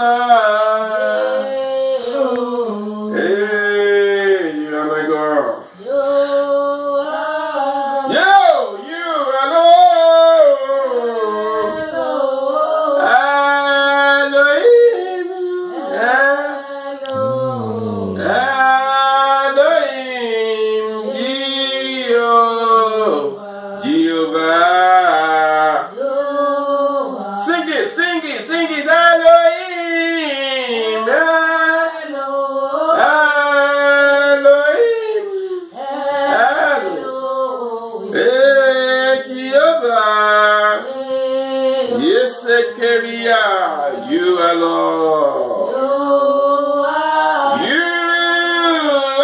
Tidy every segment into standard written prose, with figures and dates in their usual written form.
Hey, you are my God. You are Lord. You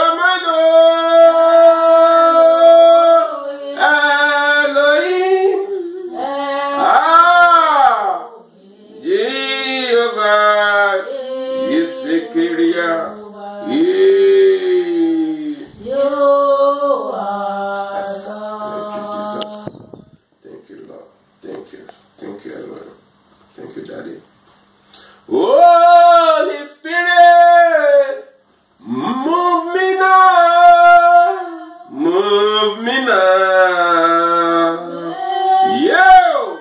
are my Lord. Elohim. Jehovah. Yesekeria. Thank you, Lord. Thank you. Thank you, Lord. Thank you, Daddy. Holy Spirit, move me now. Move me now. Yo!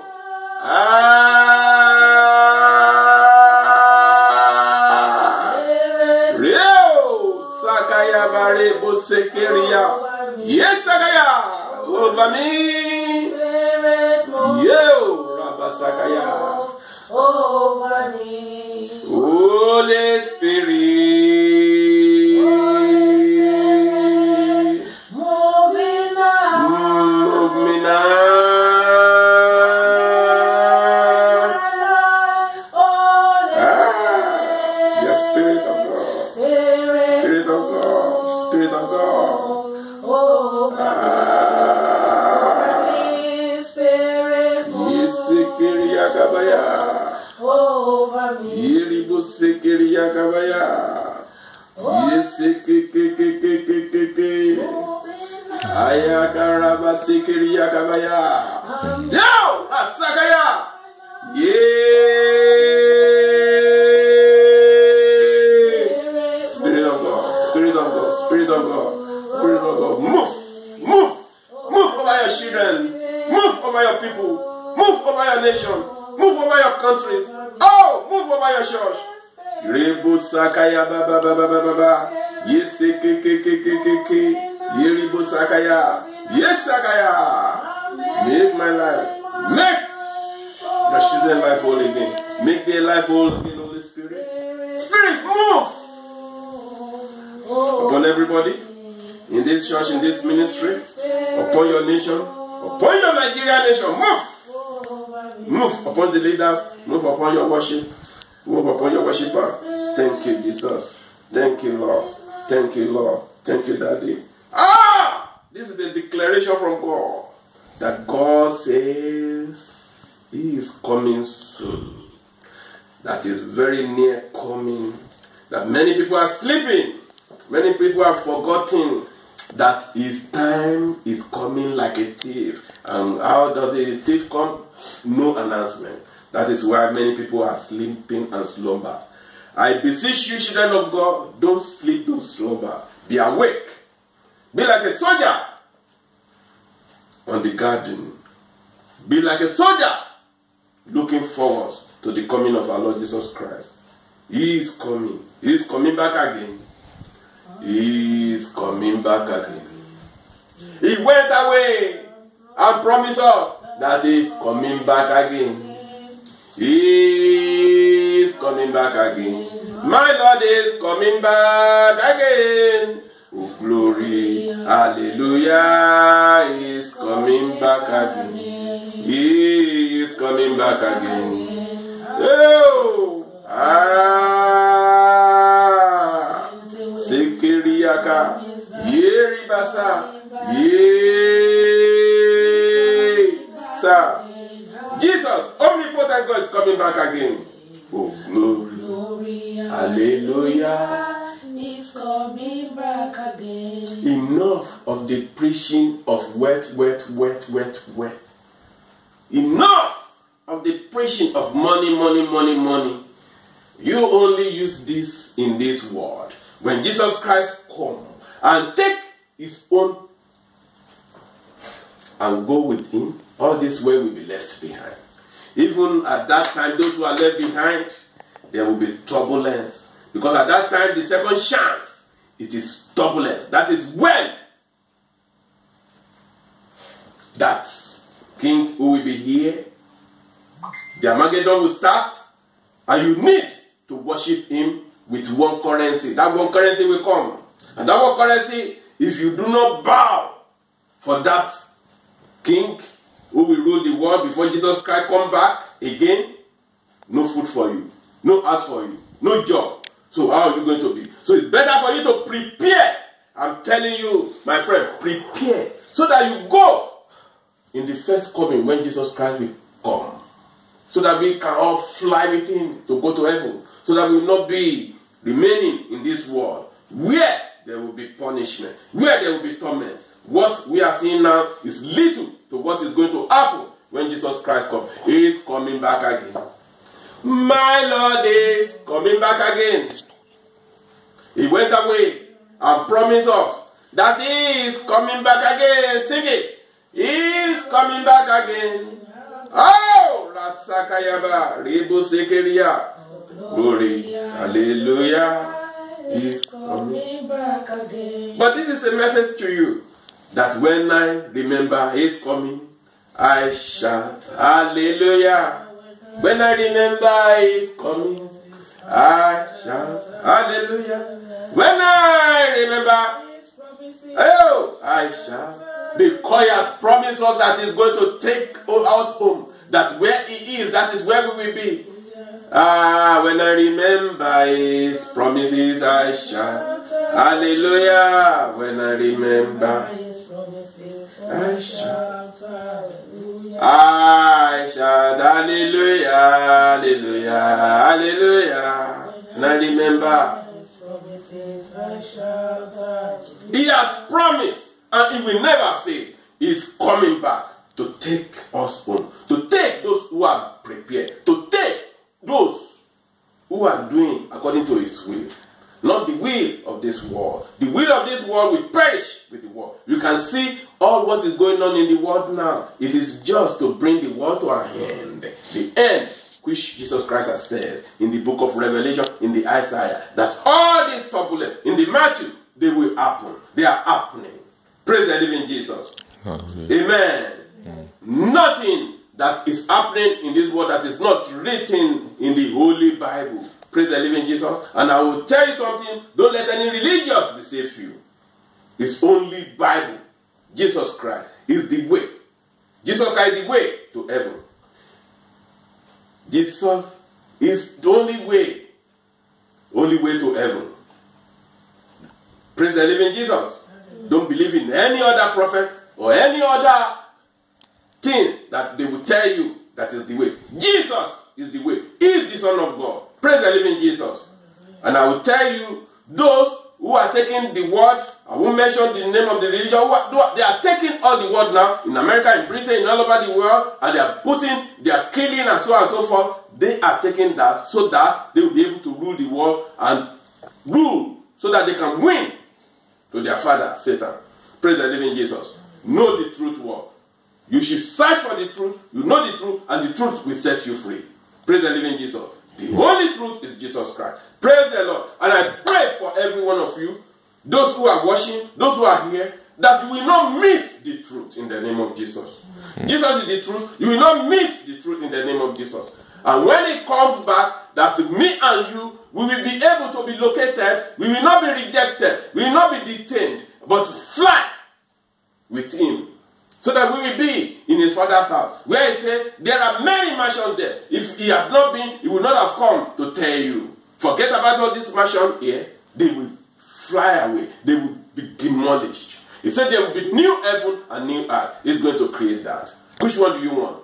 Rio! Sakaya Barebo Sekeria. Yes, Sakaya! Over me. Yo! Rabasakaya. Over me. Holy Spirit, move me now. Move me now. Yes, Spirit of God. Spirit of God. Spirit of God. Over me, Spirit. Yesekeria Kabaya. Over me. Yeribo Sekeria Kabaya. Yesekekekekekekeke. Ayakaraba Sekeria Kabaya. Yo! Asakaya! Yeah! Spirit of God. Spirit of God. Spirit of God. Spirit of God. Move. Move. Move over your children. Move over your people. Move over your nation. Move over your countries. Oh, move over your church. Rebo Sakaya Baba Baba Baba. Yes, Kekekekekeke. Yeribo Sakaya. Yes, Sakaya. Make my life. Make your children's life whole again. Make their life whole again, Holy Spirit. Spirit, move upon everybody in this church, in this ministry, upon your nation, upon your Nigerian nation. Move. Move upon the leaders. Move upon your worship. Move upon your worshiper. Thank you, Jesus. Thank you, Lord. Thank you, Lord. Thank you, Daddy. This is a declaration from God that God says He is coming soon. That is very near coming. That many people are sleeping. Many people have forgotten that His time is coming like a thief. And how does a thief come? No announcement. That is why many people are sleeping and slumber. I beseech you, children of God, don't sleep, don't slumber. Be awake. Be like a soldier on the garden. Be like a soldier looking forward to the coming of our Lord Jesus Christ. He is coming. He is coming back again. He is coming back again. He went away and promised us that He is coming back again. He is coming back again. My Lord is coming back again. Oh, glory. Hallelujah. He is coming back again. He is coming back again. Oh. Sekiriaka. Yeribasa. Sir. Jesus, omnipotent God, is coming back again. Oh, glory. Hallelujah. He's coming back again. Enough of the preaching of wet. Enough of the preaching of money. You only use this in this world. When Jesus Christ come and take his own and go with him, all this way will be left behind. Even at that time, those who are left behind, there will be turbulence. Because at that time, the second chance, it is turbulence. That is when that king who will be here, the Armageddon will start, and you need to worship him with one currency. That one currency will come. And that one currency, if you do not bow for that king who will rule the world before Jesus Christ come back again, no food for you, no house for you, no job. So how are you going to be? So it's better for you to prepare. I'm telling you, my friend, prepare so that you go in the first coming when Jesus Christ will come. So that we can all fly with him to go to heaven. So that we will not be remaining in this world where there will be punishment, where there will be torment. What we are seeing now is little to what is going to happen when Jesus Christ comes. He is coming back again. My Lord is coming back again. He went away and promised us that he is coming back again. Sing it. He is coming back again. Oh, Rasakayaba, Ribu Sekeria. Glory. Hallelujah. He is coming back again. But this is a message to you that when I remember he is coming, I shout. Hallelujah. When I remember he is coming, I shout. Hallelujah. When I remember, oh, I shout. Because he has promised us that he's going to take us home. That where he is, that is where we will be. When I remember his promises, I shout. Hallelujah. When I remember his promises, I shout. I shout. Hallelujah. Hallelujah. Hallelujah. When I remember his promises, I shout. He has promised. And he will never fail. He's coming back to take us home. To take those who are prepared. To take those who are doing according to his will. Not the will of this world. The will of this world will perish with the world. You can see all what is going on in the world now. It is just to bring the world to an end. The end which Jesus Christ has said in the book of Revelation, in the Isaiah, that all this turbulence in the Matthew, they will happen. They are happening. Praise the living Jesus. Amen. Nothing that is happening in this world that is not written in the Holy Bible. Praise the living Jesus. And I will tell you something. Don't let any religious deceive you. It's only Bible. Jesus Christ is the way. Jesus Christ is the way to heaven. Jesus is the only way to heaven. Praise the living Jesus. Don't believe in any other prophet or any other thing that they will tell you that is the way. Jesus is the way. He is the Son of God. Praise the living Jesus. And I will tell you, those who are taking the word, I won't mention the name of the religion, they are taking all the word now in America, in Britain, in all over the world, and they are putting, they are killing and so on and so forth. They are taking that so that they will be able to rule the world and rule so that they can win to their father, Satan. Praise the living Jesus. Know the truth word. You should search for the truth. You know the truth, and the truth will set you free. Praise the living Jesus. The only truth is Jesus Christ. Praise the Lord. And I pray for every one of you, those who are watching, those who are here, that you will not miss the truth in the name of Jesus. Jesus is the truth. You will not miss the truth in the name of Jesus. And when it comes back, that me and you, we will be able to be located. We will not be rejected. We will not be detained, but fly with him. So that we will be in his father's house. Where he said, there are many mansions there. If he has not been, he would not have come to tell you. Forget about all this mansion here. They will fly away. They will be demolished. He said there will be new heaven and new earth. He's going to create that. Which one do you want?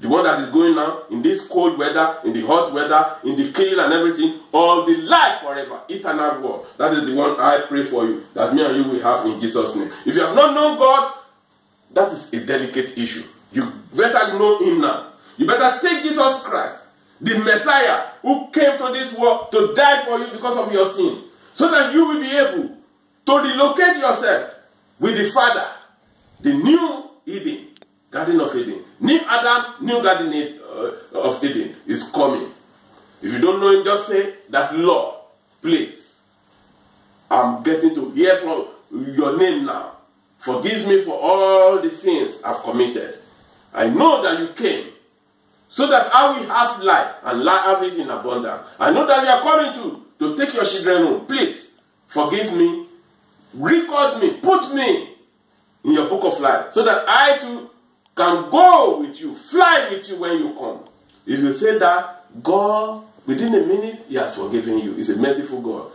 The one that is going now in this cold weather, in the hot weather, in the killing and everything, or the life forever, eternal world. That is the one I pray for you, that me and you will have in Jesus' name. If you have not known God, that is a delicate issue. You better know him now. You better take Jesus Christ. the Messiah who came to this world to die for you because of your sin, so that you will be able to relocate yourself with the Father. The new Eden, Garden of Eden, new Adam, new Garden of Eden is coming. If you don't know him, just say that, Lord, please, I'm getting to hear from your name now. Forgive me for all the sins I've committed. I know that you came so that I will have life and have it in abundance. I know that you are coming to take your children home. Please, forgive me, record me, put me in your book of life so that I too can go with you, fly with you when you come. If you say that, God, within a minute, he has forgiven you. He's a merciful God.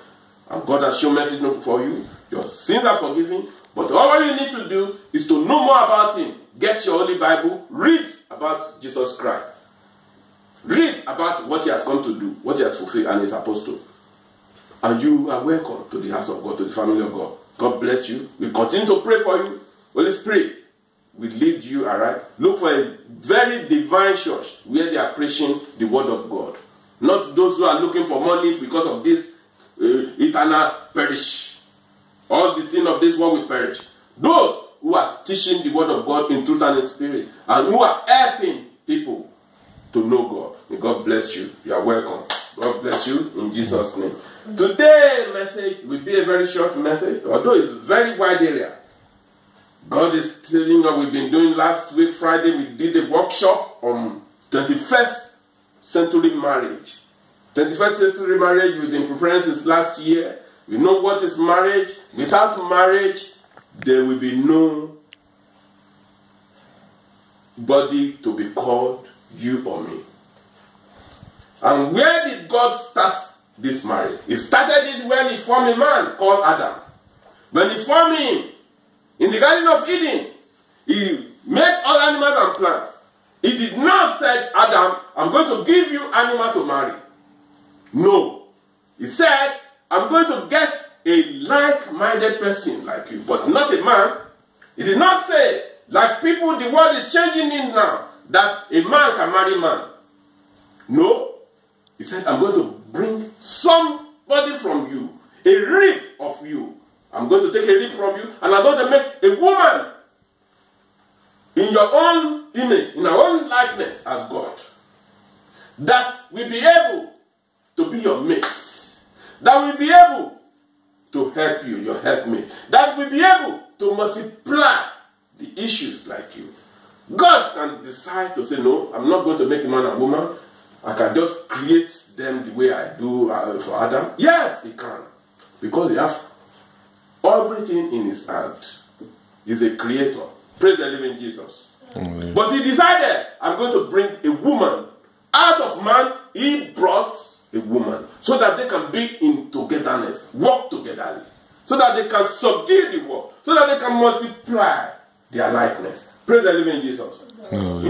And God has shown mercy for you. Your sins are forgiven. But all you need to do is to know more about him. Get your Holy Bible. Read about Jesus Christ. Read about what he has come to do, what he has fulfilled, and his apostle. And you are welcome to the house of God, to the family of God. God bless you. We continue to pray for you. Holy Spirit will lead you, all right? Look for a very divine church where they are preaching the word of God. Not those who are looking for money because of this eternal perish. All the things of this world will perish. Those who are teaching the word of God in truth and in spirit, and who are helping people to know God. May God bless you. You are welcome. God bless you in Jesus' name. Today's message will be a very short message, although it's a very wide area. God is telling us, we've been doing last week, Friday, we did a workshop on 21st century marriage. 21st century marriage, we've been preparing since last year. We know what is marriage. Without marriage, there will be no body to be called you or me. And where did God start this marriage? He started it when he formed a man called Adam. When he formed him in the Garden of Eden, he made all animals and plants. He did not say, Adam, I'm going to give you animal to marry. No. He said, I'm going to get a like-minded person like you, but not a man. He did not say, like people, the world is changing in now, that a man can marry man. No. He said, I'm going to bring somebody from you, a rib of you. I'm going to take a rib from you, and I'm going to make a woman in your own image, in our own likeness as God, that will be able to be your mate, that will be able to help you, your helpmate, that will be able to multiply the issues like you. God can decide to say, no, I'm not going to make a man and woman. I can just create them the way I do for Adam. Yes, he can. Because he has everything in his hand. He's a creator. Praise the living Jesus. Amen. But he decided, I'm going to bring a woman. Out of man, he brought a woman. So that they can be in togetherness. Work together. So that they can subdue the world. So that they can multiply their likeness. Praise the living Jesus. Amen.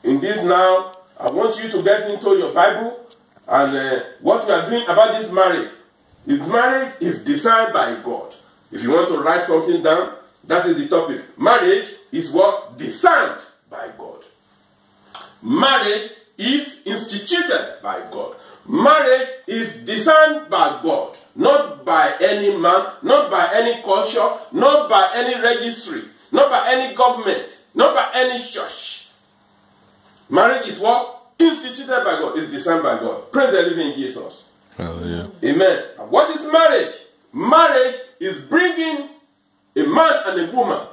In this now, I want you to get into your Bible, and what we are doing about this marriage. This marriage is designed by God. If you want to write something down, that is the topic. Marriage is what? Designed by God. Marriage is instituted by God. Marriage is designed by God. Not by any man, not by any culture, not by any registry, not by any government, not by any church. Marriage is what? Instituted by God. It's designed by God. Praise the living Jesus. Hallelujah. Amen. And what is marriage? Marriage is bringing a man and a woman.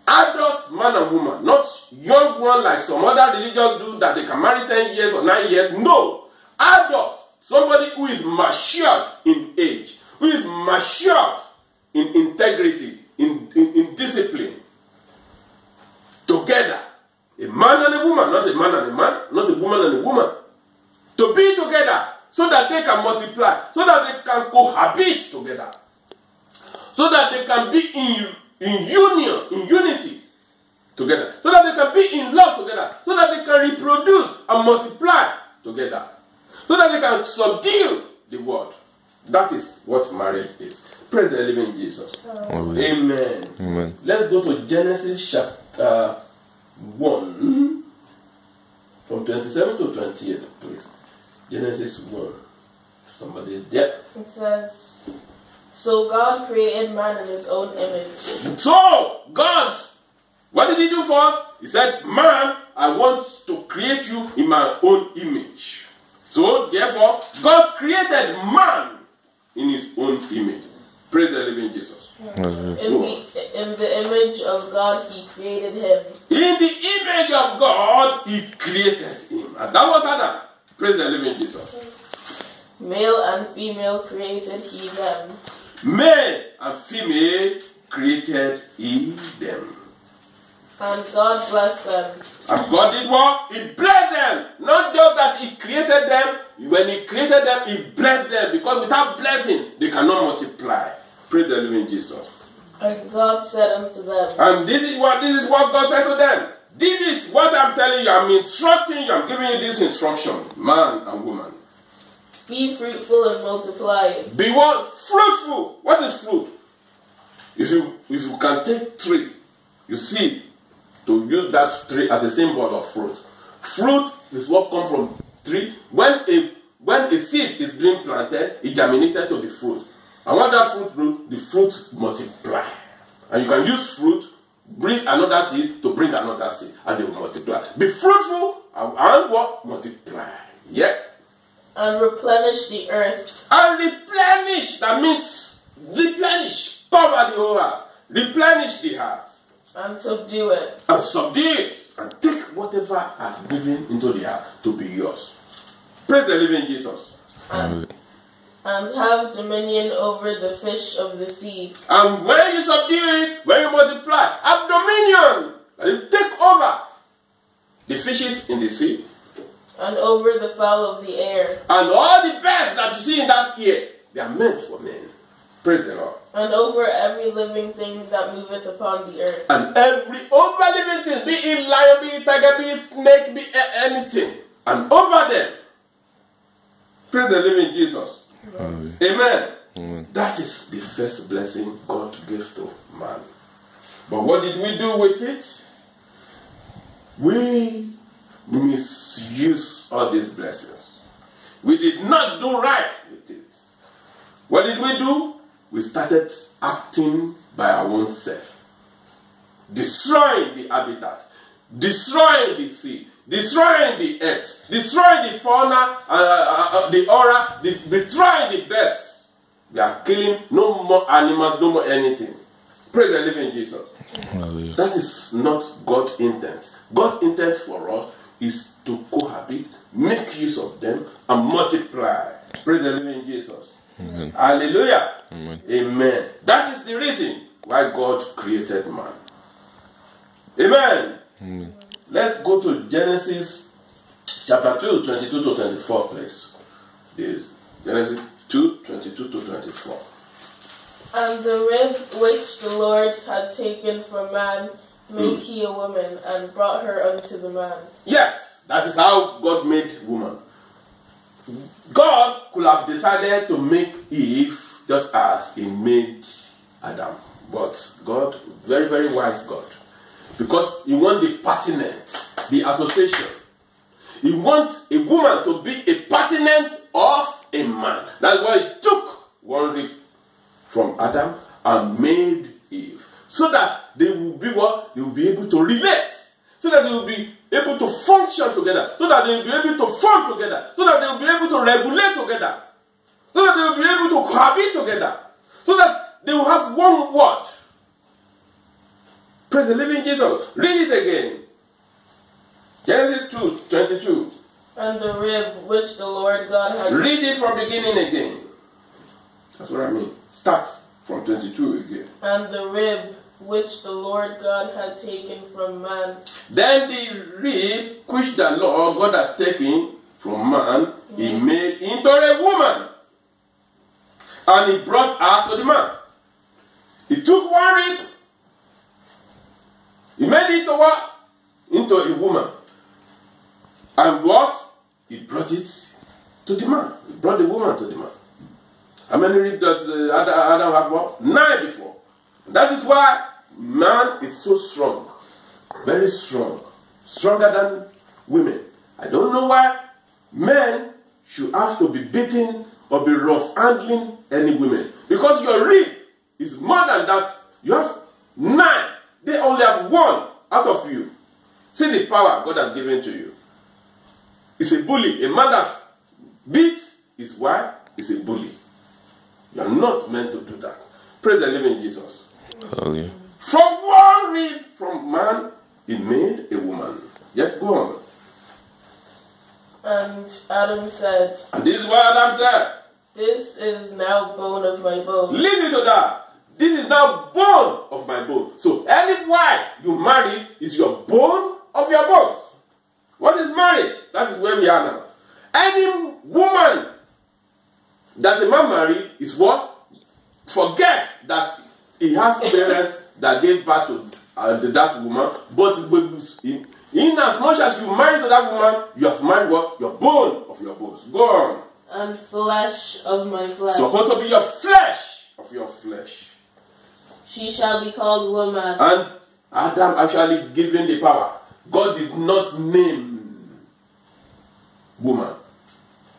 Adult man and woman. Not young one like some other religions do that they can marry 10 years or 9 years. No. Adult. Somebody who is matured in age. Who is matured in integrity. In discipline. Together. A man and a woman, not a man and a man, not a woman and a woman. To be together so that they can multiply, so that they can cohabit together. So that they can be in union, in unity together. So that they can be in love together. So that they can reproduce and multiply together. So that they can subdue the world. That is what marriage is. Praise the living Jesus. Amen. Amen. Let's go to Genesis chapter 1, from 27 to 28, please. Genesis 1. Somebody is there. It says, so God created man in his own image. So, God, what did he do for us? He said, man, I want to create you in my own image. So, therefore, God created man in his own image. Praise the living Jesus. In the image of God, he created him. In the image of God, he created him. And that was Adam. Praise the living Jesus. Male and female created he them. Male and female created he them. And God blessed them. And God did what? He blessed them. Not just that he created them. When he created them, he blessed them. Because without blessing, they cannot multiply. Praise the living Jesus. And God said unto them. And this is what God said to them. This is what I'm telling you. I'm instructing you. I'm giving you this instruction. Man and woman. Be fruitful and multiply. Be what? Fruitful. What is fruit? If you can take tree, you see, to use that tree as a symbol of fruit. Fruit is what comes from tree. When a seed is being planted, it germinated to the fruit. And what that fruit do, the fruit multiply. And you can use fruit, bring another seed to bring another seed, and they will multiply. Be fruitful and what? Multiply. Yeah. And replenish the earth. And replenish, that means replenish, cover the whole earth, replenish the heart. And subdue it. And subdue it. And take whatever I've given into the earth to be yours. Praise the living Jesus. And have dominion over the fish of the sea. And when you subdue it, when you multiply, have dominion. And you take over the fishes in the sea. And over the fowl of the air. And all the birds that you see in that air, they are meant for men. Praise the Lord. And over every living thing that moveth upon the earth. And every over living thing, be it lion, be it tiger, be it snake, be it anything. And over them. Praise the living Jesus. Amen. Amen. That is the first blessing God gave to man. But what did we do with it? We misuse all these blessings. We did not do right with it. What did we do? We started acting by our own self. Destroying the habitat, destroying the sea, destroying the earth, destroying the fauna, the aura, destroying the birds. We are killing no more animals, no more anything. Praise the living Jesus. Hallelujah. That is not God's intent. God's intent for us is to cohabit, make use of them, and multiply. Praise the living Jesus. Amen. Hallelujah. Amen. Amen. That is the reason why God created man. Amen. Amen. Let's go to Genesis chapter 2, 22 to 24, please. This Genesis 2, 22 to 24. And the rib which the Lord had taken from man made he a woman, and brought her unto the man. Yes, that is how God made woman. God could have decided to make Eve just as he made Adam. But God, very, very wise God. Because he wants the pertinent, the association. He wants a woman to be a pertinent of a man. That's why he took one rib from Adam and made Eve. So that they will be what? They will be able to relate. So that they will be able to function together. So that they will be able to form together. So that they will be able to regulate together. So that they will be able to cohabit together. So that they will have one word. Praise the living Jesus. Read it again. Genesis 2, 22. And the rib which the Lord God had... Read it from beginning again. That's what I mean. Start from 22 again. And the rib which the Lord God had taken from man. Then the rib which the Lord God had taken from man, he made into a woman. And he brought her to the man. He took one rib. He made it to what? Into a woman. And what? He brought it to the man. He brought the woman to the man. How many ribs does Adam have? What? 9 before. That is why man is so strong. Very strong. Stronger than women. I don't know why men should have to be beaten or be rough handling any women. Because your rib is more than that. You have 9. They only have 1 out of you. See the power God has given to you. It's a bully. A man that beats his wife is a bully. You are not meant to do that. Praise the living Jesus. Hallelujah. From one rib, from man, he made a woman. Yes, go on. And Adam said, and this is what Adam said. This is now bone of my bone. Listen to that. This is now bone of my bone. So any wife you marry is your bone of your bones. What is marriage? That is where we are now. Any woman that a man marry is what? Forget that he has parents that gave birth to that woman. But in as much as you marry to that woman, you have married what? Your bone of your bones. Go on. And flesh of my flesh. Supposed to be your flesh of your flesh. She shall be called woman. And Adam actually given the power. God did not name woman.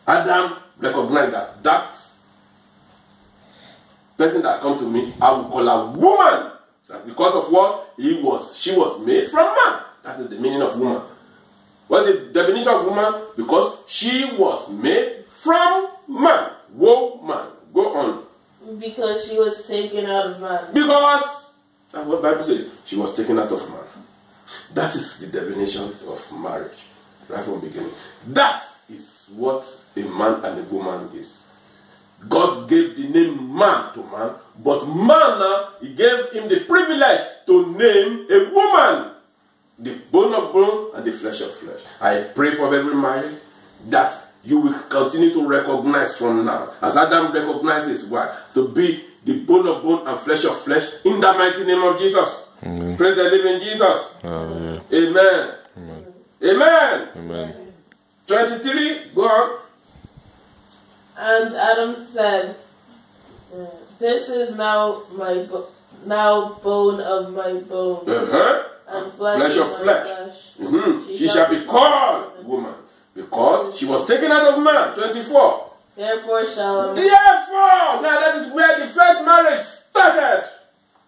Adam recognized that person that come to me, I will call her woman. That because of what she was made from man. That is the meaning of woman. What's the definition of woman? Because she was made from man. Woman. Go on. Because she was taken out of man. Because that's what the Bible says. She was taken out of man. That is the definition of marriage. Right from the beginning. That is what a man and a woman is. God gave the name man to man, but man, he gave him the privilege to name a woman. The bone of bone and the flesh of flesh. I pray for every marriage that you will continue to recognize from now, as Adam recognized his wife, to be the bone of bone and flesh of flesh in the mighty name of Jesus. Amen. Praise the living Jesus. Amen. Amen. Amen. Amen. Amen. 23, go on. And Adam said, this is now bone of my bone, and flesh of flesh. She shall be called woman, because she was taken out of man. 24. Therefore shall now that is where the first marriage started.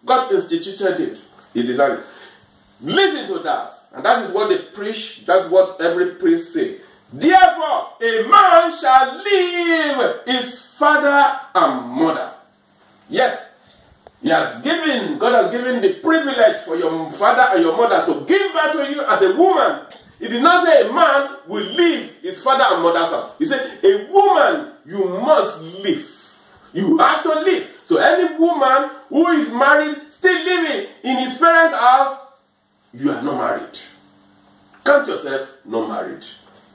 God instituted it. He designed it. Listen to that. And that is what they preach. That's what every priest say. Therefore, a man shall leave his father and mother. Yes. God has given the privilege for your father and your mother to give birth to you as a woman. He did not say a man will leave his father and mother's house. He said a woman, you must live. You have to live. So any woman who is married, still living in his parents' house, you are not married. Count yourself not married.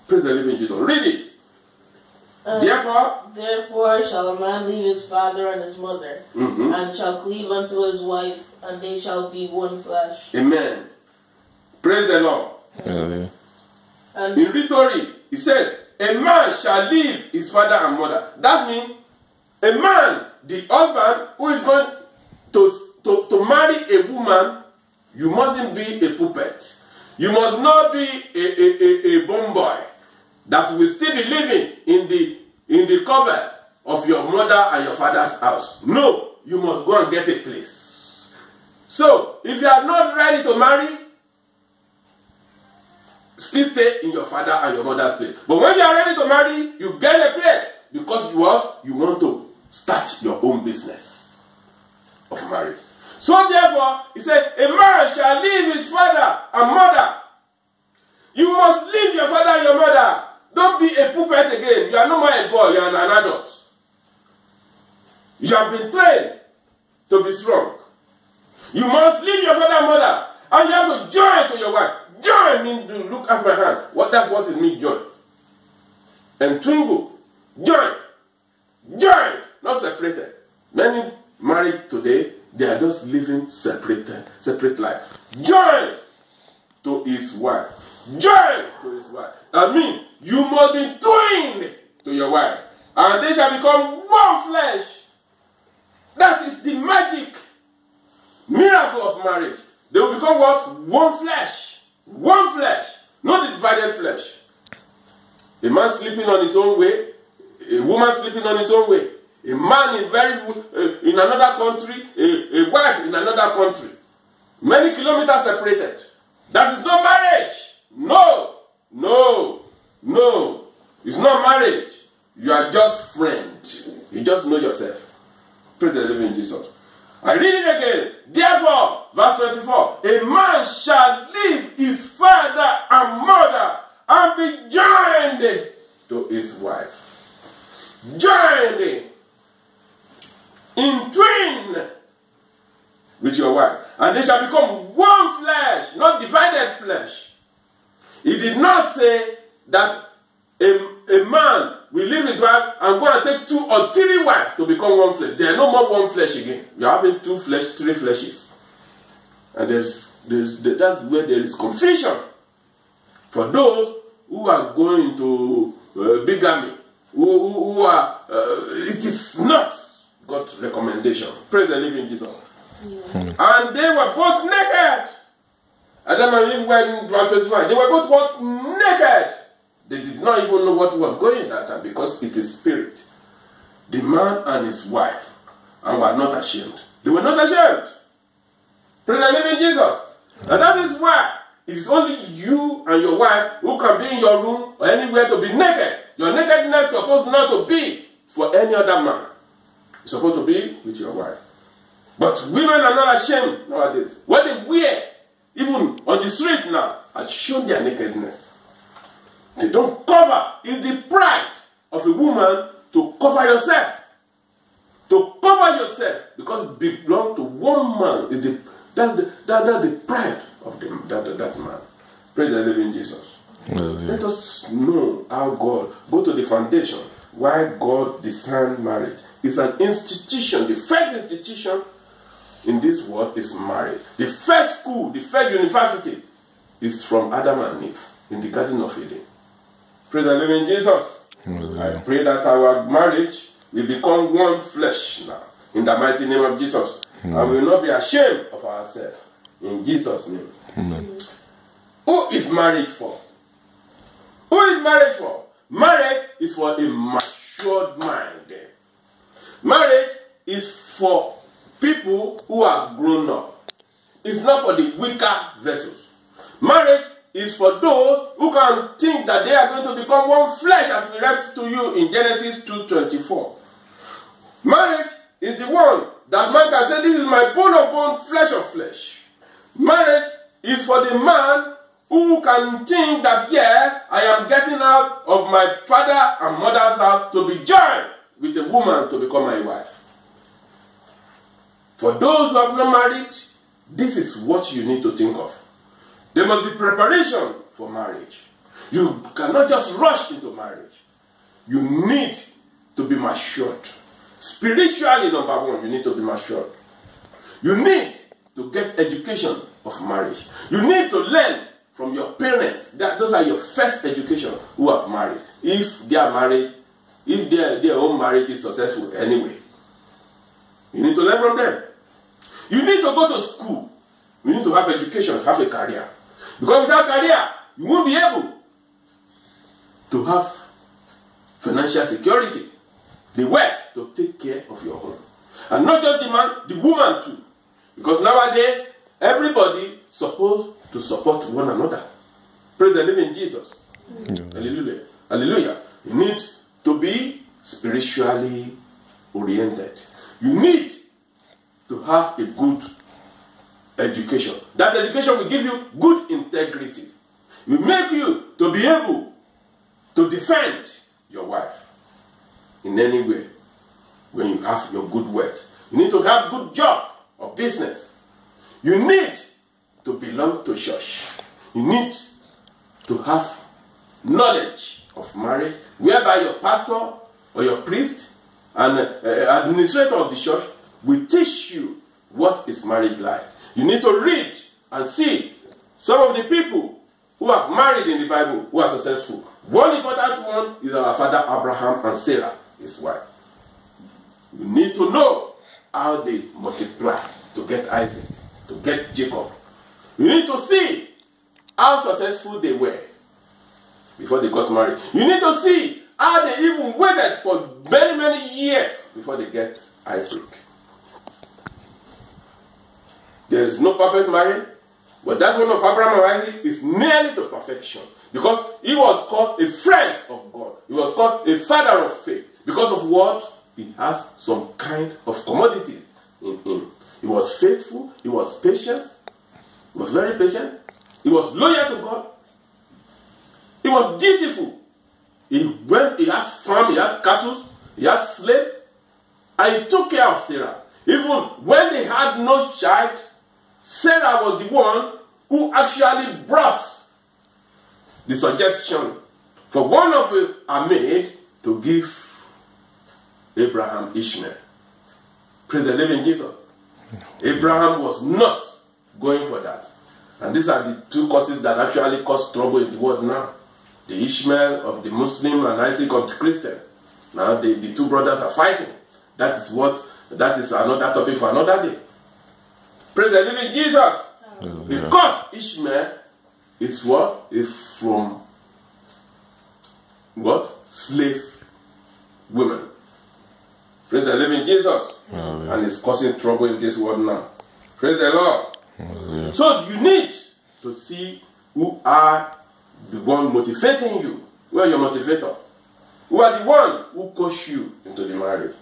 Praise the living Jesus. Read it. Therefore shall a man leave his father and his mother, and shall cleave unto his wife, and they shall be one flesh. Amen. Praise the Lord. Amen. And in rhetoric, it says, a man shall leave his father and mother. That means a man, the husband, who is going to marry a woman, you mustn't be a puppet. You must not be a bomb boy that will still be living in the cover of your mother and your father's house. No, you must go and get a place. So, if you are not ready to marry, still stay in your father and your mother's place. But when you are ready to marry, you get a place because you want to start your own business of marriage. So therefore, he said, a man shall leave his father and mother. You must leave your father and your mother. Don't be a puppet again. You are no more a boy, you are an adult. You have been trained to be strong. You must leave your father and mother. And you have to join to your wife. Join means to look at my hand. That's what it means, join. And twinkle. Join. Join. Not separated. Many married today, they are just living separate life. Join to his wife. Join to his wife. That means you must be twined to your wife. And they shall become one flesh. That is the magic miracle of marriage. They will become what? One flesh. One flesh. Not the divided flesh. A man sleeping on his own way, a woman sleeping on his own way, a man in another country, a wife in another country. Many kilometers separated. That is not marriage. No, no, no. It's not marriage. You are just friends. You just know yourself. Praise the living Jesus. I read it again. Therefore, verse 24, a man shall leave his father and mother and be joined to his wife. Joined in twin with your wife. And they shall become one flesh, not divided flesh. He did not say that a man will leave his wife and go and take 2 or 3 wives to become one flesh. There are no more one flesh again. You are having 2 flesh, 3 fleshes. And that's where there is confusion. For those who are going to bigamy, who are, it is not God's recommendation. Praise the living Jesus. Yeah. And they were both naked. Adam and Eve were in verse 25. They were both naked. They did not even know what was going on that time because it is spirit. The man and his wife, and were not ashamed. They were not ashamed. Praise the living Jesus. And that is why it is only you and your wife who can be in your room or anywhere to be naked. Your nakedness is supposed not to be for any other man. It's supposed to be with your wife. But women are not ashamed nowadays. What they wear, even on the street now, has shown their nakedness. They don't cover. It's the pride of a woman to cover yourself. To cover yourself because it belongs to one man. That's the pride of that man. Praise the living Jesus. Let us know how God, go to the foundation, why God designed marriage. It's an institution. The first institution in this world is marriage. The first school, the first university is from Adam and Eve in the Garden of Eden. Praise the living Jesus. I pray that our marriage will become one flesh now in the mighty name of Jesus. And we will not be ashamed of ourselves in Jesus' name. Amen. Who is marriage for? Who is marriage for? Marriage is for a matured mind. Marriage is for people who are grown up. It's not for the weaker vessels. Marriage is for those who can think that they are going to become one flesh, as we read to you in Genesis 2:24. Marriage is the one that man can say, this is my bone of bone, flesh of flesh. Marriage is for the man who can think that, yeah, I am getting out of my father and mother's house to be joined with a woman to become my wife. For those who have not married, this is what you need to think of. There must be preparation for marriage. You cannot just rush into marriage. You need to be matured. Spiritually, number one, you need to be matured. You need to get education of marriage. You need to learn from your parents. Those are your first education who have married. If they are married, if their own marriage is successful anyway. You need to learn from them. You need to go to school. You need to have education, have a career. Because without career, you won't be able to have financial security, the wealth to take care of your home. And not just the man, the woman too. Because nowadays, everybody is supposed to support one another. Praise the living Jesus. Hallelujah. Hallelujah. You need to be spiritually oriented. You need to have a good education. That education will give you good integrity. It will make you to be able to defend your wife in any way when you have your good wealth. You need to have good job or business. You need to belong to church. You need to have knowledge of marriage, whereby your pastor or your priest and administrator of the church will teach you what is marriage like. You need to read and see some of the people who have married in the Bible who are successful. One important one is our father Abraham and Sarah, his wife. You need to know how they multiply to get Isaac, to get Jacob. You need to see how successful they were. before they got married. You need to see how they even waited for many, many years before they get Isaac. There is no perfect marriage, but that one of Abraham and Isaac is nearly to perfection. Because he was called a friend of God. He was called a father of faith. Because of what? He has some kind of commodities in him. He was faithful. He was patient. He was very patient. He was loyal to God. He was dutiful. He had farm, he had cattle, he had slaves, and he took care of Sarah. Even when they had no child, Sarah was the one who actually brought the suggestion for one of her maid to give Abraham Ishmael. Praise the living Jesus. Abraham was not going for that. And these are the two causes that actually cause trouble in the world now. The Ishmael of the Muslim and Isaac of the Christian. Now the two brothers are fighting. That is another topic for another day. Praise the living Jesus. Oh, yeah. Because Ishmael is what? Is from what? Slave women. Praise the living Jesus. Oh, yeah. And it's causing trouble in this world now. Praise the Lord. Oh, yeah. So you need to see who are the one motivating you. Who are your motivator? Who are the one who push you into the marriage?